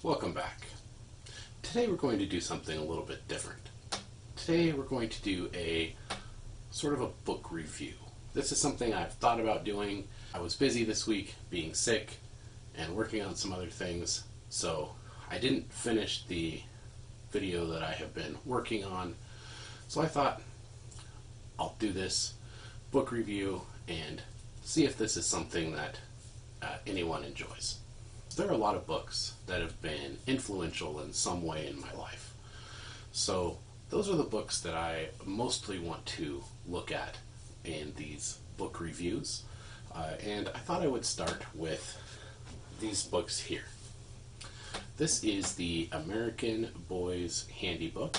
Welcome back. Today we're going to do something a little bit different. Today we're going to do a sort of a book review. This is something I've thought about doing. I was busy this week being sick and working on some other things, so I didn't finish the video that I have been working on. So I thought I'll do this book review and see if this is something that anyone enjoys. There are a lot of books that have been influential in some way in my life. So those are the books that I mostly want to look at in these book reviews. And I thought I would start with these books here. This is the American Boy's Handy Book,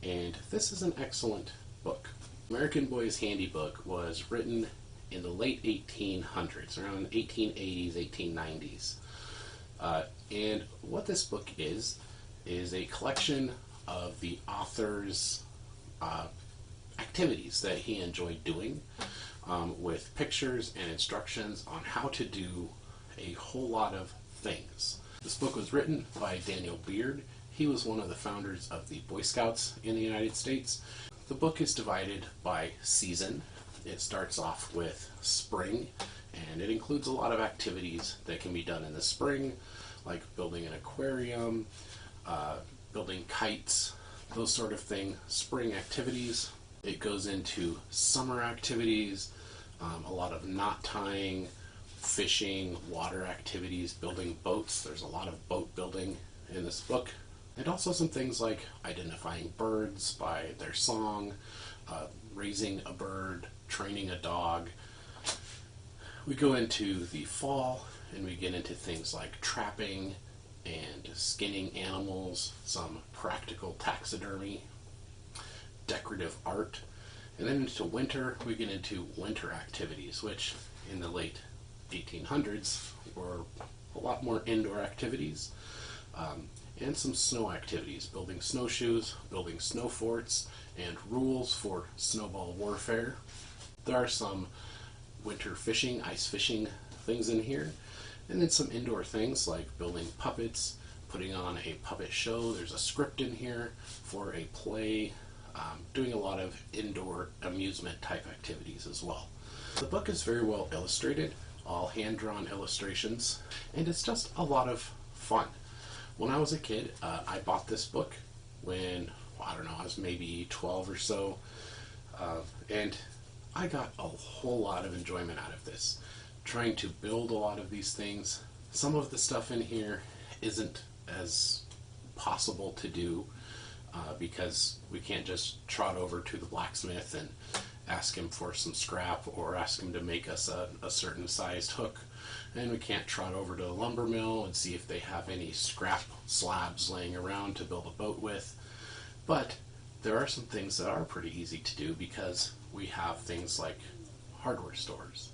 and this is an excellent book. American Boy's Handy Book was written in the late 1800s, around 1880s, 1890s. And what this book is a collection of the author's activities that he enjoyed doing, with pictures and instructions on how to do a whole lot of things. This book was written by Daniel Beard. He was one of the founders of the Boy Scouts in the United States. The book is divided by season. It starts off with spring, and it includes a lot of activities that can be done in the spring, like building an aquarium, building kites, those sort of things, spring activities. It goes into summer activities, a lot of knot tying, fishing, water activities, building boats. There's a lot of boat building in this book. And also some things like identifying birds by their song, raising a bird, training a dog. We go into the fall and we get into things like trapping and skinning animals, some practical taxidermy, decorative art. And then into winter, we get into winter activities, which in the late 1800s were a lot more indoor activities, and some snow activities, building snowshoes, building snow forts, and rules for snowball warfare. There are some winter fishing, ice fishing things in here, and then some indoor things like building puppets, putting on a puppet show. There's a script in here for a play, doing a lot of indoor amusement type activities as well. The book is very well illustrated, all hand-drawn illustrations, and it's just a lot of fun. When I was a kid, I bought this book when, I don't know, I was maybe 12 or so, and I got a whole lot of enjoyment out of this, trying to build a lot of these things. Some of the stuff in here isn't as possible to do because we can't just trot over to the blacksmith and ask him for some scrap or ask him to make us a certain sized hook. And we can't trot over to the lumber mill and see if they have any scrap slabs laying around to build a boat with. But there are some things that are pretty easy to do because we have things like hardware stores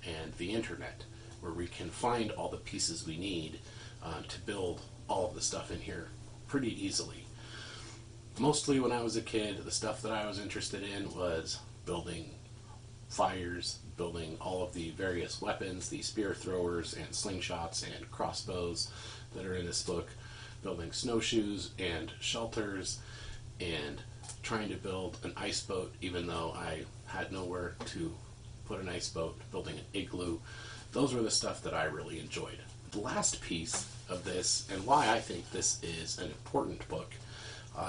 and the internet, where we can find all the pieces we need to build all of the stuff in here pretty easily. Mostly when I was a kid, the stuff that I was interested in was building fires, building all of the various weapons, the spear throwers and slingshots and crossbows that are in this book, building snowshoes and shelters, and trying to build an ice boat even though I had nowhere to put an ice boat, building an igloo. Those were the stuff that I really enjoyed. The last piece of this, and why I think this is an important book,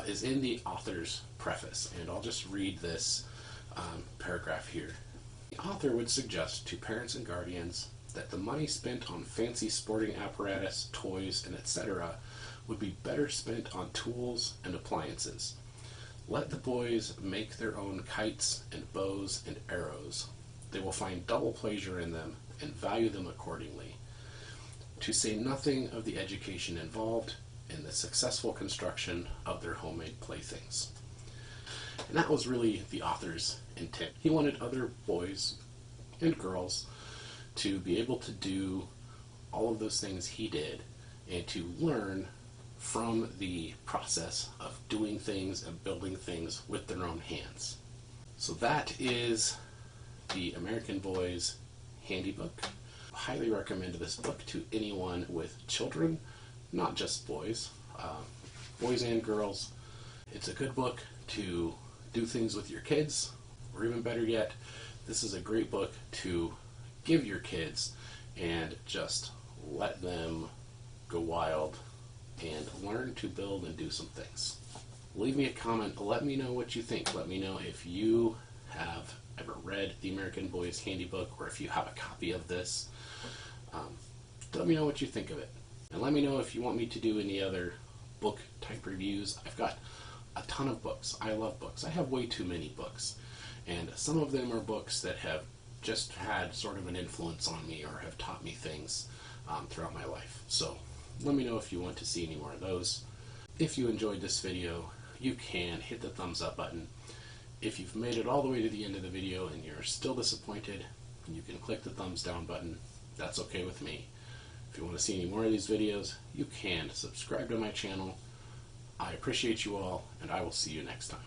is in the author's preface, and I'll just read this paragraph here. The author would suggest to parents and guardians that the money spent on fancy sporting apparatus, toys, and etc. would be better spent on tools and appliances. Let the boys make their own kites and bows and arrows. They will find double pleasure in them and value them accordingly. To say nothing of the education involved in the successful construction of their homemade playthings. And that was really the author's intent. He wanted other boys and girls to be able to do all of those things he did and to learn from the process of doing things and building things with their own hands. So that is the American Boy's Handy Book. I highly recommend this book to anyone with children not just boys, boys and girls. It's a good book to do things with your kids, or even better yet, this is a great book to give your kids and just let them go wild and learn to build and do some things. Leave me a comment. Let me know what you think. Let me know if you have ever read the American Boys Handybook, or if you have a copy of this. Let me know what you think of it. And let me know if you want me to do any other book type reviews. I've got a ton of books. I love books. I have way too many books. And some of them are books that have just had sort of an influence on me or have taught me things throughout my life. So let me know if you want to see any more of those. If you enjoyed this video, you can hit the thumbs up button. If you've made it all the way to the end of the video and you're still disappointed, you can click the thumbs down button. That's okay with me. If you want to see any more of these videos, you can subscribe to my channel. I appreciate you all, and I will see you next time.